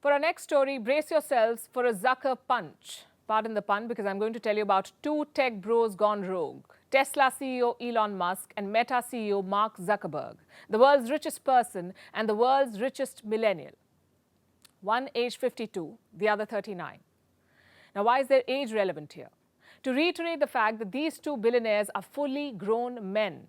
For our next story, brace yourselves for a Zucker punch. Pardon the pun, because I'm going to tell you about two tech bros gone rogue. Tesla CEO Elon Musk and Meta CEO Mark Zuckerberg, the world's richest person and the world's richest millennial. One aged 52, the other 39. Now, why is their age relevant here? To reiterate the fact that these two billionaires are fully grown men,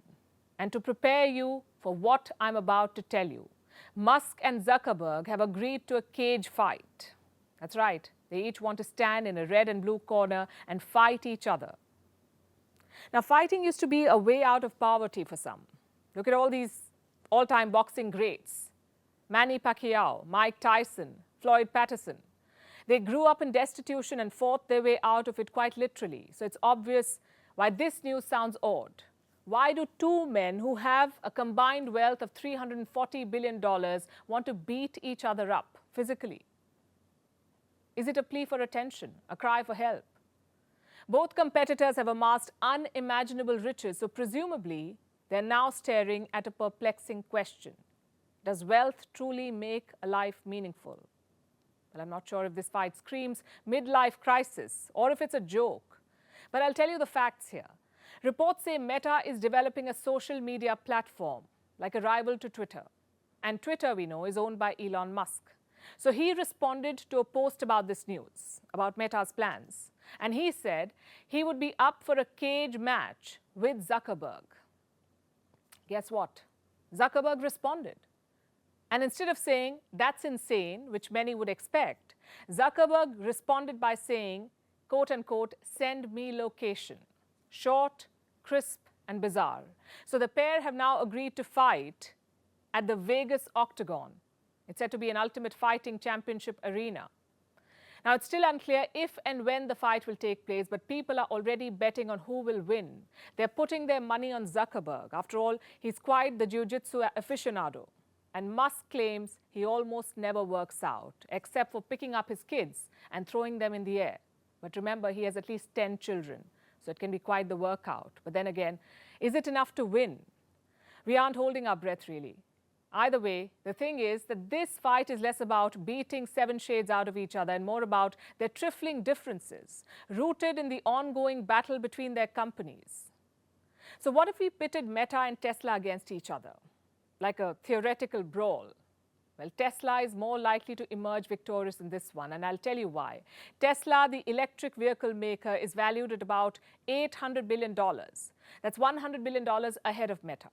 and to prepare you for what I'm about to tell you. Musk and Zuckerberg have agreed to a cage fight. That's right, they each want to stand in a red and blue corner and fight each other. Now, fighting used to be a way out of poverty for some. Look at all these all-time boxing greats. Manny Pacquiao, Mike Tyson, Floyd Patterson. They grew up in destitution and fought their way out of it quite literally. So it's obvious why this news sounds odd. Why do two men who have a combined wealth of $340 billion want to beat each other up physically? Is it a plea for attention, a cry for help? Both competitors have amassed unimaginable riches, so presumably they're now staring at a perplexing question. Does wealth truly make a life meaningful? Well, I'm not sure if this fight screams midlife crisis or if it's a joke. But I'll tell you the facts here. Reports say Meta is developing a social media platform, like a rival to Twitter. And Twitter, we know, is owned by Elon Musk. So he responded to a post about this news, about Meta's plans. And he said he would be up for a cage match with Zuckerberg. Guess what? Zuckerberg responded. And instead of saying, "That's insane," which many would expect, Zuckerberg responded by saying, quote unquote, "Send me location." Short, crisp, and bizarre. So the pair have now agreed to fight at the Vegas Octagon. It's said to be an ultimate fighting championship arena. Now, it's still unclear if and when the fight will take place, but people are already betting on who will win. They're putting their money on Zuckerberg. After all, he's quite the jiu-jitsu aficionado. And Musk claims he almost never works out, except for picking up his kids and throwing them in the air. But remember, he has at least 10 children, so it can be quite the workout. But then again, is it enough to win? We aren't holding our breath, really. Either way, the thing is that this fight is less about beating 7 shades out of each other and more about their trifling differences, rooted in the ongoing battle between their companies. So what if we pitted Meta and Tesla against each other, like a theoretical brawl? Well, Tesla is more likely to emerge victorious in this one, and I'll tell you why. Tesla, the electric vehicle maker, is valued at about $800 billion. That's $100 billion ahead of Meta.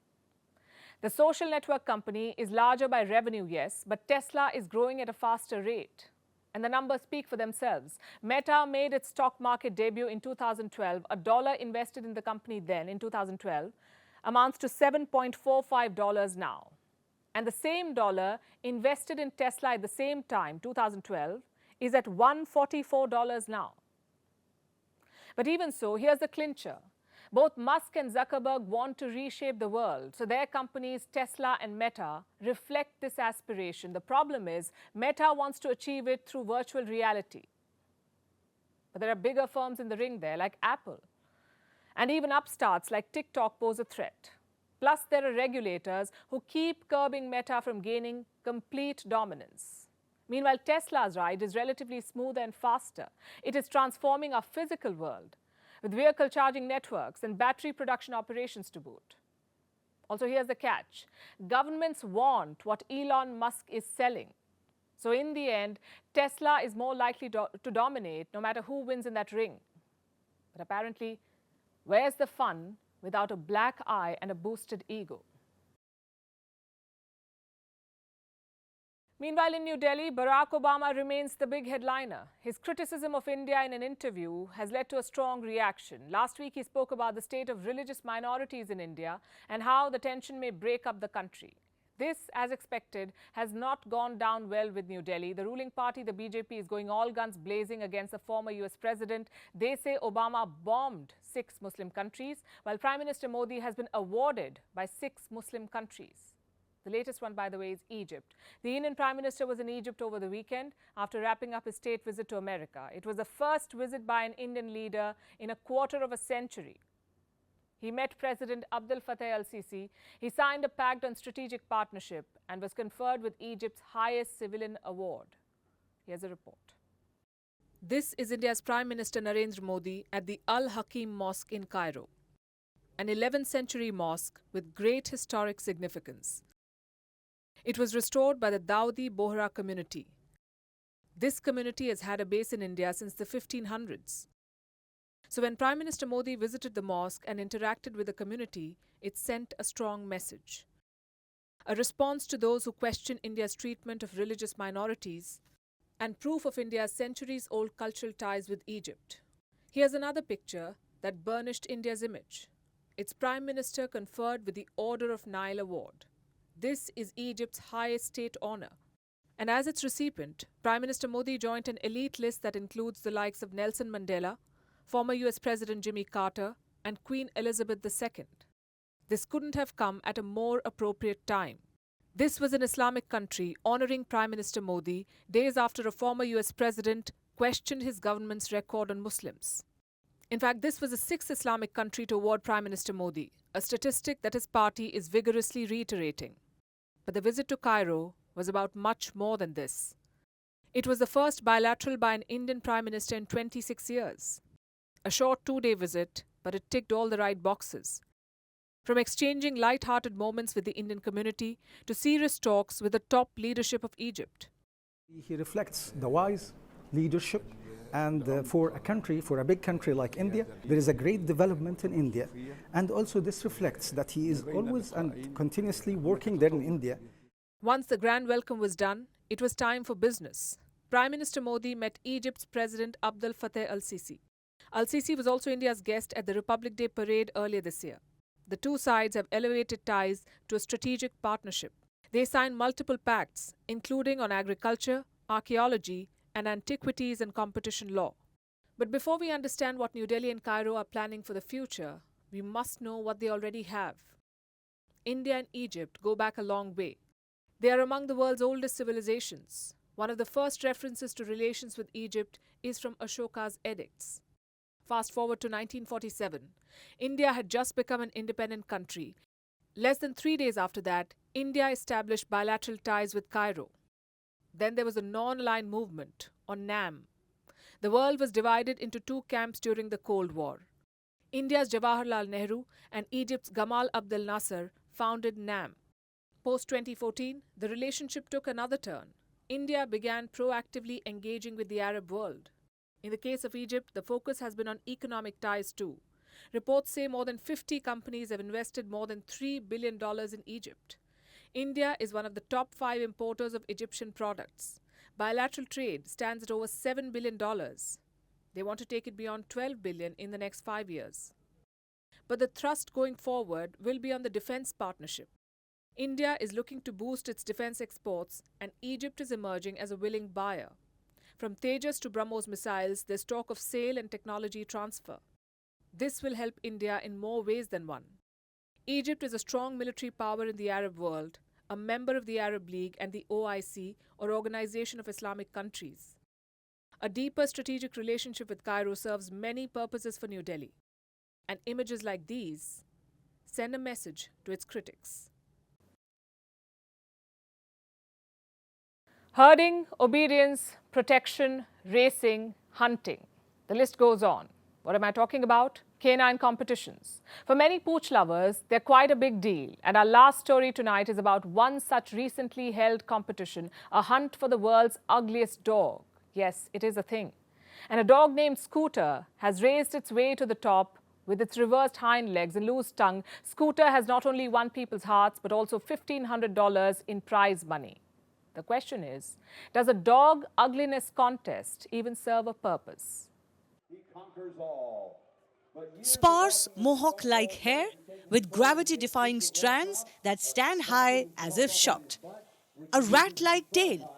The social network company is larger by revenue, yes, but Tesla is growing at a faster rate. And the numbers speak for themselves. Meta made its stock market debut in 2012. A dollar invested in the company then, in 2012, amounts to $7.45 now. And the same dollar invested in Tesla at the same time, 2012, is at $144 now. But even so, here's the clincher. Both Musk and Zuckerberg want to reshape the world, so their companies, Tesla and Meta, reflect this aspiration. The problem is, Meta wants to achieve it through virtual reality. But there are bigger firms in the ring there, like Apple. And even upstarts like TikTok pose a threat. Plus, there are regulators who keep curbing Meta from gaining complete dominance. Meanwhile, Tesla's ride is relatively smoother and faster. It is transforming our physical world, with vehicle charging networks and battery production operations to boot. Also, here's the catch. Governments want what Elon Musk is selling. So in the end, Tesla is more likely to dominate no matter who wins in that ring. But apparently, where's the fun without a black eye and a boosted ego? Meanwhile, in New Delhi, Barack Obama remains the big headliner. His criticism of India in an interview has led to a strong reaction. Last week, he spoke about the state of religious minorities in India and how the tension may break up the country. This, as expected, has not gone down well with New Delhi. The ruling party, the BJP, is going all guns blazing against the former US president. They say Obama bombed 6 Muslim countries, while Prime Minister Modi has been awarded by 6 Muslim countries. The latest one, by the way, is Egypt. The Indian Prime Minister was in Egypt over the weekend after wrapping up his state visit to America. It was the first visit by an Indian leader in a quarter of a century. He met President Abdel Fattah al-Sisi. He signed a pact on strategic partnership and was conferred with Egypt's highest civilian award. Here's a report. This is India's Prime Minister Narendra Modi at the Al Hakim Mosque in Cairo, an 11th century mosque with great historic significance. It was restored by the Dawoodi Bohra community. This community has had a base in India since the 1500s. So when Prime Minister Modi visited the mosque and interacted with the community, it sent a strong message. A response to those who question India's treatment of religious minorities and proof of India's centuries-old cultural ties with Egypt. Here's another picture that burnished India's image. Its Prime Minister conferred with the Order of Nile Award. This is Egypt's highest state honor. And as its recipient, Prime Minister Modi joined an elite list that includes the likes of Nelson Mandela, former US President Jimmy Carter, and Queen Elizabeth II. This couldn't have come at a more appropriate time. This was an Islamic country honoring Prime Minister Modi days after a former US president questioned his government's record on Muslims. In fact, this was the sixth Islamic country to award Prime Minister Modi, a statistic that his party is vigorously reiterating. But the visit to Cairo was about much more than this. It was the first bilateral by an Indian Prime Minister in 26 years. A short 2-day visit, but it ticked all the right boxes. From exchanging light-hearted moments with the Indian community to serious talks with the top leadership of Egypt. He reflects the wise leadership, and for a big country like India, there is a great development in India. And also this reflects that he is always and continuously working there in India. Once the grand welcome was done, it was time for business. Prime Minister Modi met Egypt's President Abdel Fattah al-Sisi. Al-Sisi was also India's guest at the Republic Day parade earlier this year. The two sides have elevated ties to a strategic partnership. They signed multiple pacts, including on agriculture, archaeology, and antiquities and competition law. But before we understand what New Delhi and Cairo are planning for the future, we must know what they already have. India and Egypt go back a long way. They are among the world's oldest civilizations. One of the first references to relations with Egypt is from Ashoka's edicts. Fast forward to 1947. India had just become an independent country. Less than 3 days after that, India established bilateral ties with Cairo. Then there was the non-aligned movement, or NAM. The world was divided into two camps during the Cold War. India's Jawaharlal Nehru and Egypt's Gamal Abdel Nasser founded NAM. Post-2014, the relationship took another turn. India began proactively engaging with the Arab world. In the case of Egypt, the focus has been on economic ties too. Reports say more than 50 companies have invested more than $3 billion in Egypt. India is one of the top 5 importers of Egyptian products. Bilateral trade stands at over $7 billion. They want to take it beyond $12 billion in the next 5 years. But the thrust going forward will be on the defense partnership. India is looking to boost its defense exports, and Egypt is emerging as a willing buyer. From Tejas to BrahMos missiles, there's talk of sale and technology transfer. This will help India in more ways than one. Egypt is a strong military power in the Arab world, a member of the Arab League and the OIC, or Organization of Islamic Countries. A deeper strategic relationship with Cairo serves many purposes for New Delhi. And images like these send a message to its critics. Herding, obedience, protection, racing, hunting. The list goes on. What am I talking about? Canine competitions. For many pooch lovers, they're quite a big deal. And our last story tonight is about one such recently held competition, a hunt for the world's ugliest dog. Yes, it is a thing. And a dog named Scooter has raced its way to the top. With its reversed hind legs and loose tongue, Scooter has not only won people's hearts, but also $1,500 in prize money. The question is, does a dog ugliness contest even serve a purpose? He conquers all. Sparse, mohawk-like hair with gravity-defying strands that stand high as if shocked. A rat-like tail,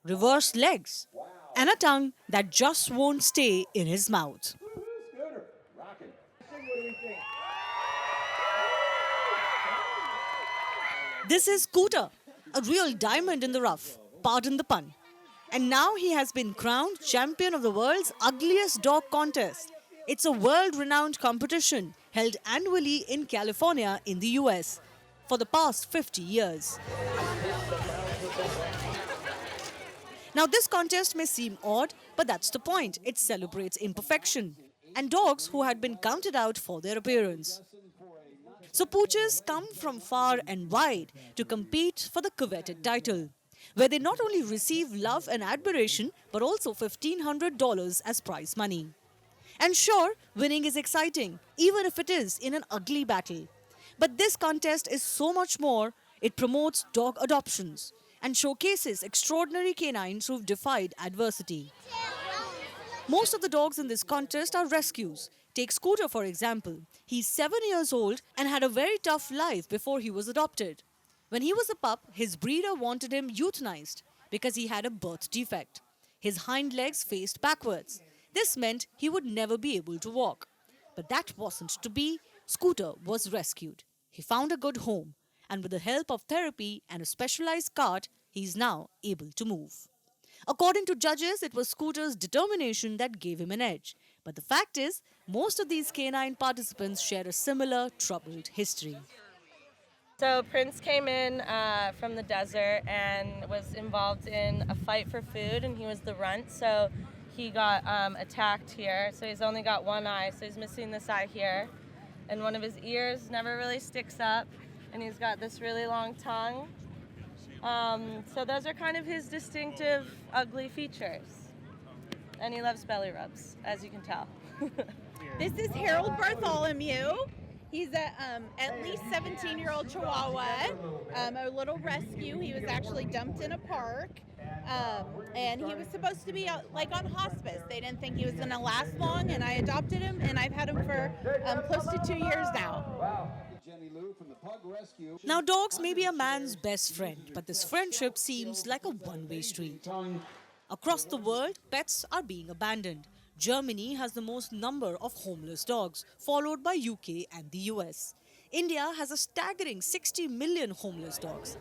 reversed legs, and a tongue that just won't stay in his mouth. Scooter, rocking. What do we think? This is Scooter, a real diamond in the rough, pardon the pun. And now he has been crowned champion of the world's ugliest dog contest. It's a world-renowned competition held annually in California in the US for the past 50 years. Now, this contest may seem odd, but that's the point. It celebrates imperfection and dogs who had been counted out for their appearance. So poochers come from far and wide to compete for the coveted title, where they not only receive love and admiration, but also $1,500 as prize money. And sure, winning is exciting, even if it is in an ugly battle. But this contest is so much more. It promotes dog adoptions and showcases extraordinary canines who've defied adversity. Most of the dogs in this contest are rescues. Take Scooter, for example. He's 7 years old and had a very tough life before he was adopted. When he was a pup, his breeder wanted him euthanized because he had a birth defect. His hind legs faced backwards. This meant he would never be able to walk. But that wasn't to be. Scooter was rescued. He found a good home, and with the help of therapy and a specialized cart, he's now able to move. According to judges, it was Scooter's determination that gave him an edge. But the fact is, most of these canine participants share a similar troubled history. So Prince came in from the desert and was involved in a fight for food, and he was the runt, so he got attacked here. So he's only got one eye, so he's missing this eye here. And one of his ears never really sticks up, and he's got this really long tongue. So those are kind of his distinctive ugly features. And he loves belly rubs, as you can tell. This is Harold Bartholomew. He's a at least 17-year-old Chihuahua, a little rescue. He was actually dumped in a park, and he was supposed to be like on hospice. They didn't think he was going to last long, and I adopted him, and I've had him for close to 2 years now. Now, dogs may be a man's best friend, but this friendship seems like a one-way street. Across the world, pets are being abandoned. Germany has the most number of homeless dogs, followed by UK and the US. India has a staggering 60 million homeless dogs.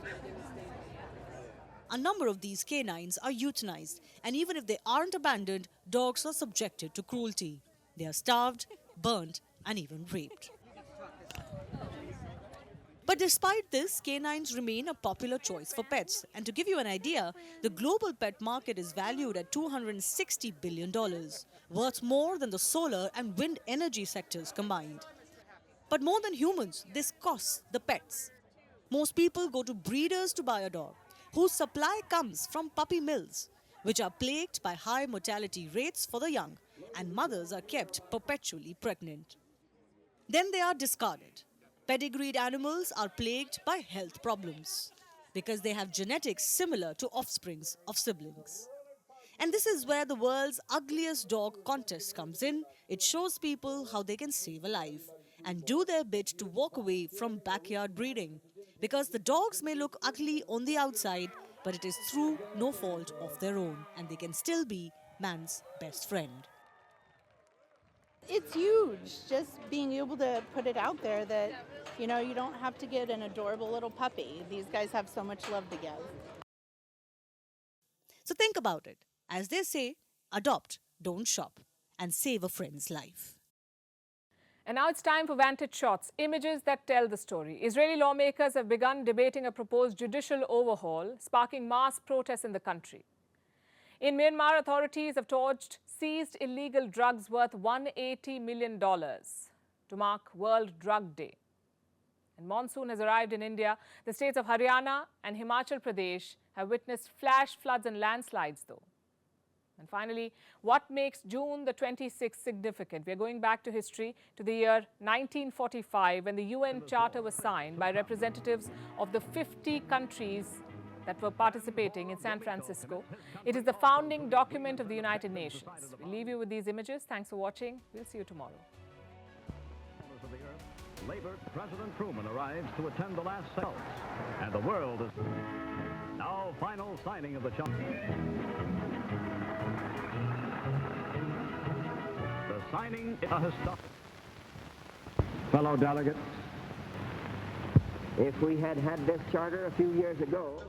A number of these canines are euthanized, and even if they aren't abandoned, dogs are subjected to cruelty. They are starved, burnt, and even raped. But despite this, canines remain a popular choice for pets. And to give you an idea, the global pet market is valued at $260 billion, worth more than the solar and wind energy sectors combined. But more than humans, this costs the pets. Most people go to breeders to buy a dog, whose supply comes from puppy mills, which are plagued by high mortality rates for the young, and mothers are kept perpetually pregnant. Then they are discarded. Pedigreed animals are plagued by health problems because they have genetics similar to offsprings of siblings. And this is where the world's ugliest dog contest comes in. It shows people how they can save a life and do their bit to walk away from backyard breeding. Because the dogs may look ugly on the outside, but it is through no fault of their own, and they can still be man's best friend. It's huge, just being able to put it out there that, you know, you don't have to get an adorable little puppy. These guys have so much love to give. So think about it. As they say, adopt, don't shop, and save a friend's life. And now it's time for Vantage Shots, images that tell the story. Israeli lawmakers have begun debating a proposed judicial overhaul, sparking mass protests in the country. In Myanmar, authorities have seized illegal drugs worth $180 million to mark World Drug Day. And monsoon has arrived in India. The states of Haryana and Himachal Pradesh have witnessed flash floods and landslides, though. And finally, what makes June the 26th significant? We are going back to history, to the year 1945, when the UN Charter was signed by representatives of the 50 countries that were participating in San Francisco. It is the founding document of the United Nations. We'll leave you with these images. Thanks for watching. We'll see you tomorrow. Later, President Truman arrives to attend the last sales, and the world is now final signing of the charter. The signing is a historic. Fellow delegates, if we had had this charter a few years ago,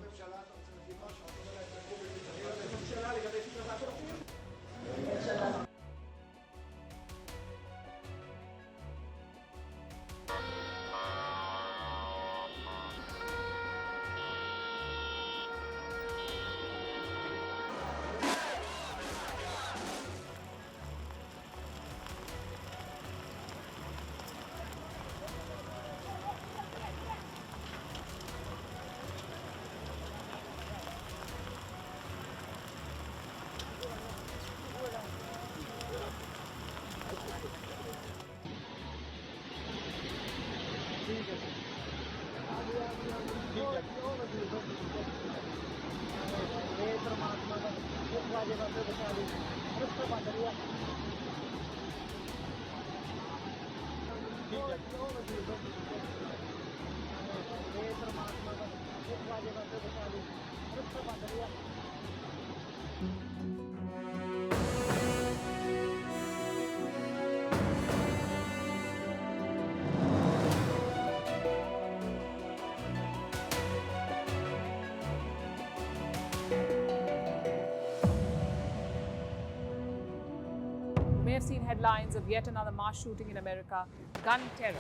You may have seen headlines of yet another mass shooting in America, gun terror.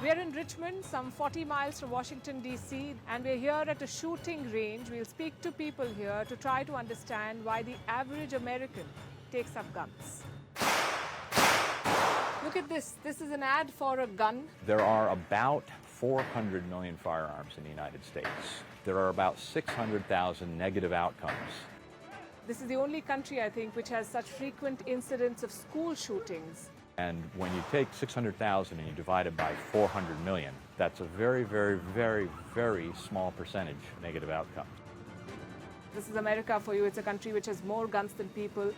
We are in Richmond, some 40 miles from Washington, D.C., and we're here at a shooting range. We'll speak to people here to try to understand why the average American takes up guns. Look at this. This is an ad for a gun. There are about 400 million firearms in the United States. There are about 600,000 negative outcomes. This is the only country, I think, which has such frequent incidents of school shootings. And when you take 600,000 and you divide it by 400 million, that's a very, very, very, very small percentage negative outcome. This is America for you. It's a country which has more guns than people.